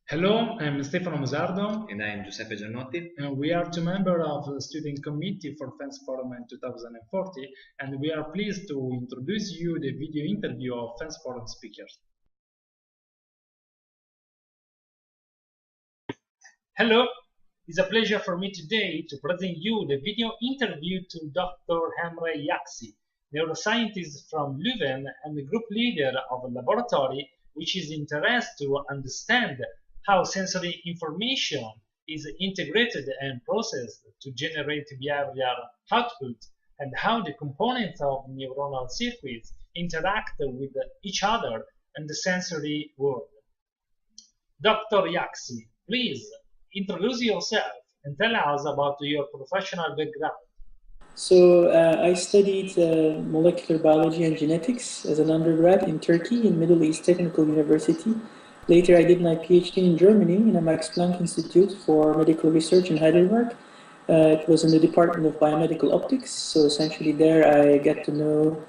Hello, I'm Stefano Musardo. And I am Giuseppe Giannotti. We are two members of the student committee for FENS Forum in 2040, and we are pleased to introduce you the video interview of FENS Forum speakers. Hello, it's a pleasure for me today to present you the video interview to Dr. Emre Yaksi, neuroscientist from Leuven and the group leader of a laboratory which is interested to understand how sensory information is integrated and processed to generate behavioral output and how the components of neuronal circuits interact with each other in the sensory world. Dr. Yaksi, please introduce yourself and tell us about your professional background. So I studied molecular biology and genetics as an undergrad in Turkey in Middle East Technical University. Later I did my PhD in Germany in a Max Planck Institute for Medical Research in Heidelberg. It was in the Department of Biomedical Optics, so essentially there I get to know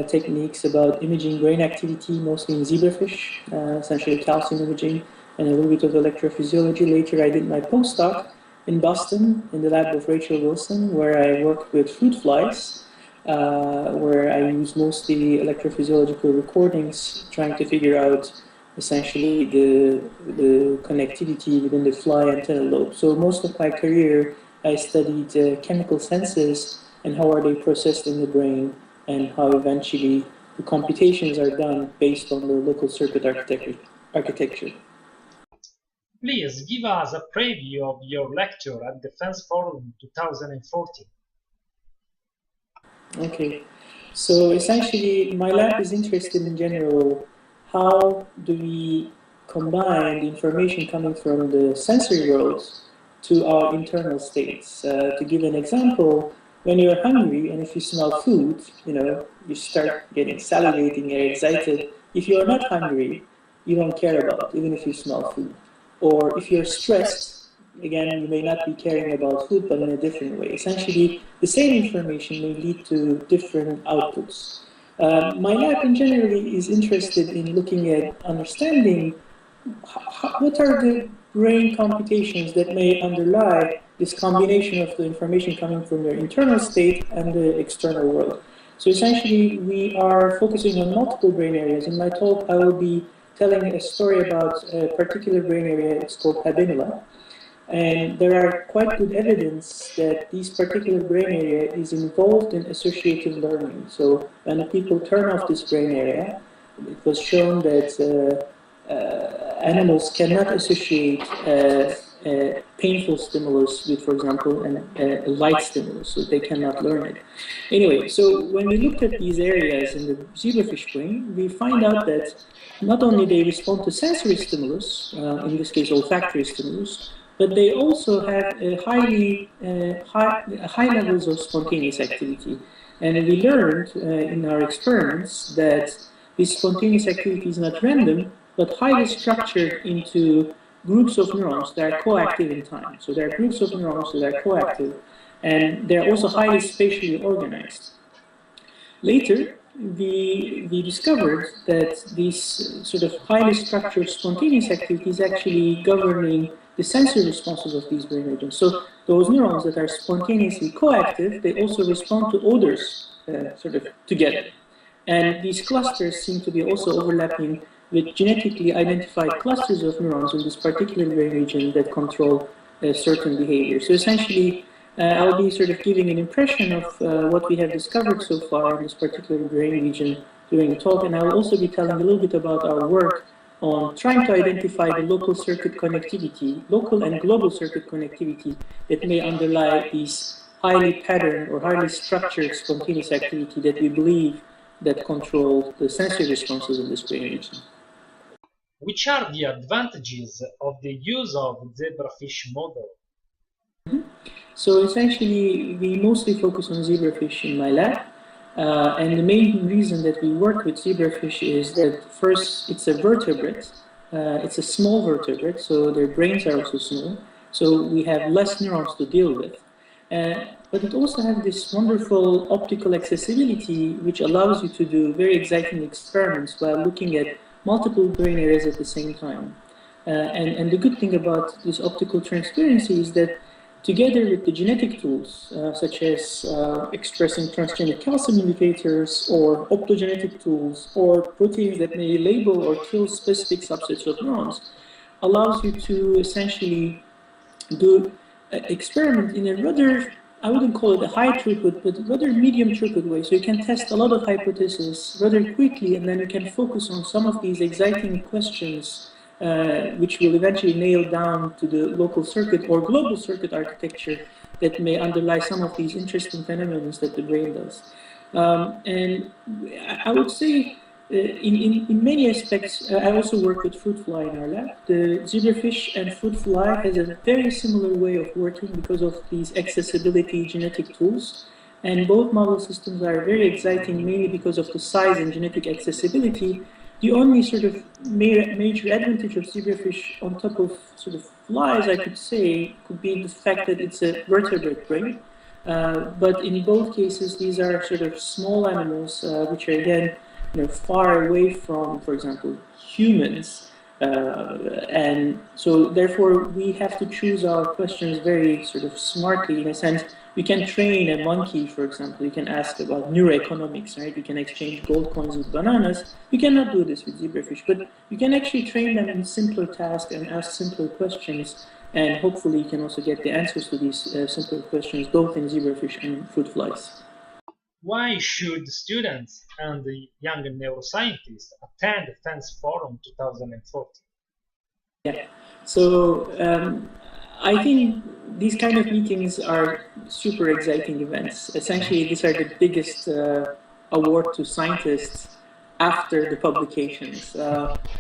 techniques about imaging brain activity, mostly in zebrafish, essentially calcium imaging, and a little bit of electrophysiology. Later I did my postdoc in Boston, in the lab of Rachel Wilson, where I worked with fruit flies, where I used mostly electrophysiological recordings, trying to figure out essentially the connectivity within the fly antennal lobe. So most of my career, I studied chemical senses and how are they processed in the brain, and how eventually the computations are done based on the local circuit architecture. Please give us a preview of your lecture at the FENS Forum 2014. Okay, so essentially my lab is interested in general how do we combine the information coming from the sensory world to our internal states. To give an example, when you're hungry and if you smell food, you start getting salivating and excited. If you are not hungry, you don't care about it, even if you smell food. Or if you're stressed, again, you may not be caring about food, but in a different way. Essentially, the same information may lead to different outputs. My lab in general is interested in looking at understanding what are the brain computations that may underlie this combination of the information coming from your internal state and the external world. So essentially, we are focusing on multiple brain areas. In my talk, I will be telling a story about a particular brain area. It's called habenula. And there are quite good evidence that this particular brain area is involved in associative learning. So when people turn off this brain area, it was shown that animals cannot associate a painful stimulus with, for example, a light stimulus, so they cannot learn it. Anyway, so when we looked at these areas in the zebrafish brain, we find out that not only they respond to sensory stimulus, in this case olfactory stimulus, but they also have a high levels of spontaneous activity. And we learned in our experiments that this spontaneous activity is not random, but highly structured into groups of neurons that are coactive in time. So there are groups of neurons that are coactive, and they're also highly spatially organized. Later, we discovered that this sort of highly structured spontaneous activity is actually governing the sensory responses of these brain regions. So those neurons that are spontaneously coactive, they also respond to odors sort of together. And these clusters seem to be also overlapping with genetically identified clusters of neurons in this particular brain region that control certain behavior. So essentially, I'll be sort of giving an impression of what we have discovered so far in this particular brain region during the talk, and I'll also be telling a little bit about our work on trying to identify the local circuit connectivity, local and global circuit connectivity that may underlie these highly patterned or highly structured spontaneous activity that we believe that control the sensory responses in this brain region. Which are the advantages of the use of zebrafish model? So essentially, we mostly focus on zebrafish in my lab. And the main reason that we work with zebrafish is that first, it's a vertebrate. It's a small vertebrate, so their brains are also small. So we have less neurons to deal with. But it also has this wonderful optical accessibility, which allows you to do very exciting experiments while looking at multiple brain areas at the same time. And the good thing about this optical transparency is that together with the genetic tools, such as expressing transgenic calcium indicators, or optogenetic tools, or proteins that may label or kill specific subsets of neurons, allows you to essentially do experiment in a rather, I wouldn't call it a high throughput, but rather medium throughput way. So you can test a lot of hypotheses rather quickly, and then you can focus on some of these exciting questions, which will eventually nail down to the local circuit or global circuit architecture that may underlie some of these interesting phenomena that the brain does. And I would say, in many aspects, I also work with fruit fly in our lab. The zebrafish and fruit fly has a very similar way of working because of these accessibility genetic tools. And both model systems are very exciting, mainly because of the size and genetic accessibility. The only sort of major advantage of zebrafish on top of sort of flies, I could say, could be the fact that it's a vertebrate brain. But in both cases, these are sort of small animals, which are again, far away from, for example, humans, and so therefore we have to choose our questions very sort of smartly. In a sense, we can train a monkey, for example. You can ask about neuroeconomics, right? You can exchange gold coins with bananas. You cannot do this with zebrafish, but you can actually train them in simpler tasks and ask simpler questions, and hopefully you can also get the answers to these simpler questions both in zebrafish and fruit flies. Why should students and the young neuroscientists attend the FENS Forum 2014? Yeah, so I think these kind of meetings are super exciting events. Essentially, these are the biggest award to scientists after the publications.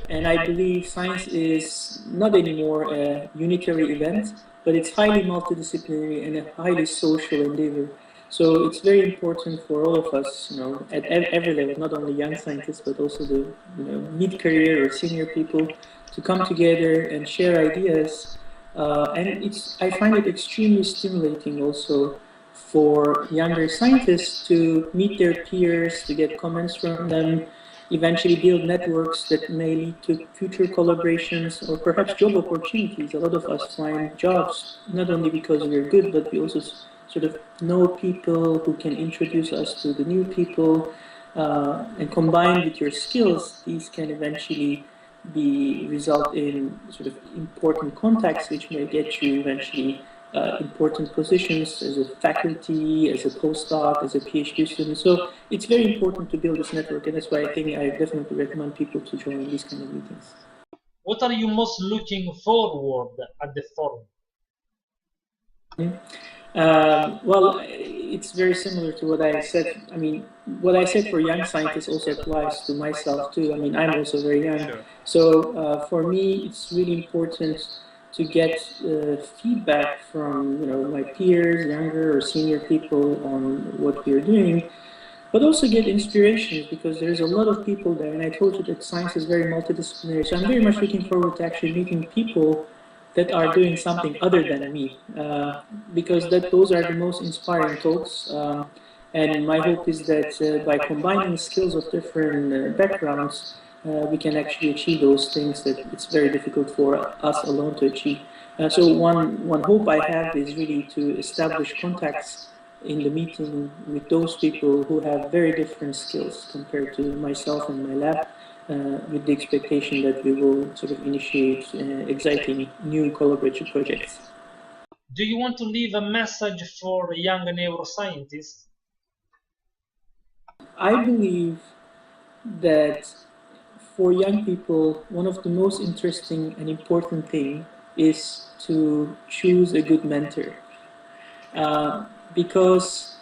And I believe science is not anymore a unitary event, but it's highly multidisciplinary and a highly social endeavor. So it's very important for all of us, at every level, not only young scientists, but also the mid-career or senior people, to come together and share ideas. And I find it extremely stimulating also for younger scientists to meet their peers, to get comments from them, eventually build networks that may lead to future collaborations or perhaps job opportunities. A lot of us find jobs not only because we're good, but we also sort of know people who can introduce us to the new people, and combined with your skills, these can eventually result in sort of important contacts, which may get you eventually important positions as a faculty, as a postdoc, as a PhD student. So it's very important to build this network, and that's why I think I definitely recommend people to join these kind of meetings. What are you most looking forward at the forum? Well, it's very similar to what I said. I mean, what I said for young scientists also applies to myself too. I mean, I'm also very young. Sure. So for me, it's really important to get feedback from my peers, younger or senior people, on what we are doing, but also get inspirations, because there's a lot of people there. And I told you that science is very multidisciplinary. So I'm very much looking forward to actually meeting people that are doing something other than me, because those are the most inspiring talks. And my hope is that by combining skills of different backgrounds, we can actually achieve those things that it's very difficult for us alone to achieve. So one hope I have is really to establish contacts in the meeting with those people who have very different skills compared to myself and my lab, with the expectation that we will sort of initiate exciting new collaborative projects. Do you want to leave a message for young neuroscientists? I believe that for young people, one of the most interesting and important things is to choose a good mentor. Because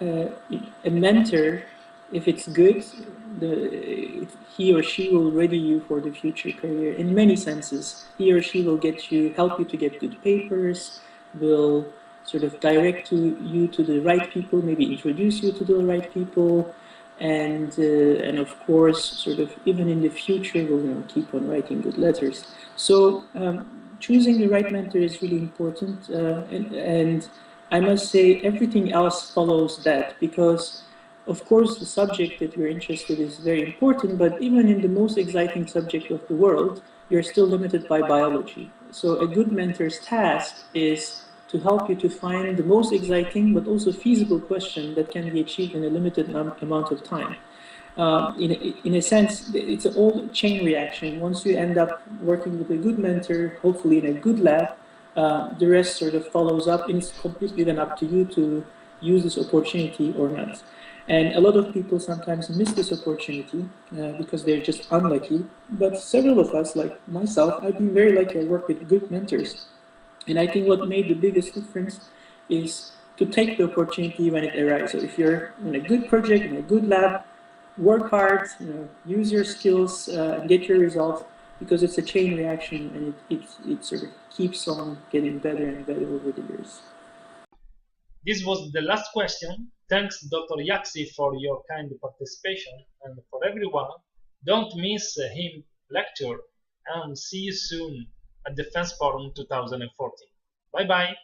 a mentor, if it's good, he or she will ready you for the future career in many senses. He or she will help you to get good papers, will sort of direct you to the right people, maybe introduce you to the right people, and of course, sort of even in the future, will keep on writing good letters. So choosing the right mentor is really important, and I must say everything else follows that, because Of course, the subject that you're interested in is very important, but even in the most exciting subject of the world, you're still limited by biology. So a good mentor's task is to help you to find the most exciting but also feasible question that can be achieved in a limited amount of time. In a sense, it's an old chain reaction. Once you end up working with a good mentor, hopefully in a good lab, the rest sort of follows up, and it's completely then up to you to use this opportunity or not. And a lot of people sometimes miss this opportunity because they're just unlucky. But several of us, like myself, I've been very lucky. I work with good mentors. And I think what made the biggest difference is to take the opportunity when it arrives. So if you're in a good project, in a good lab, work hard, use your skills, and get your results, because it's a chain reaction, and it sort of keeps on getting better and better over the years. This was the last question. Thanks, Dr. Yaksi, for your kind participation. And for everyone, don't miss him lecture, and see you soon at the FENS Forum 2014. Bye-bye.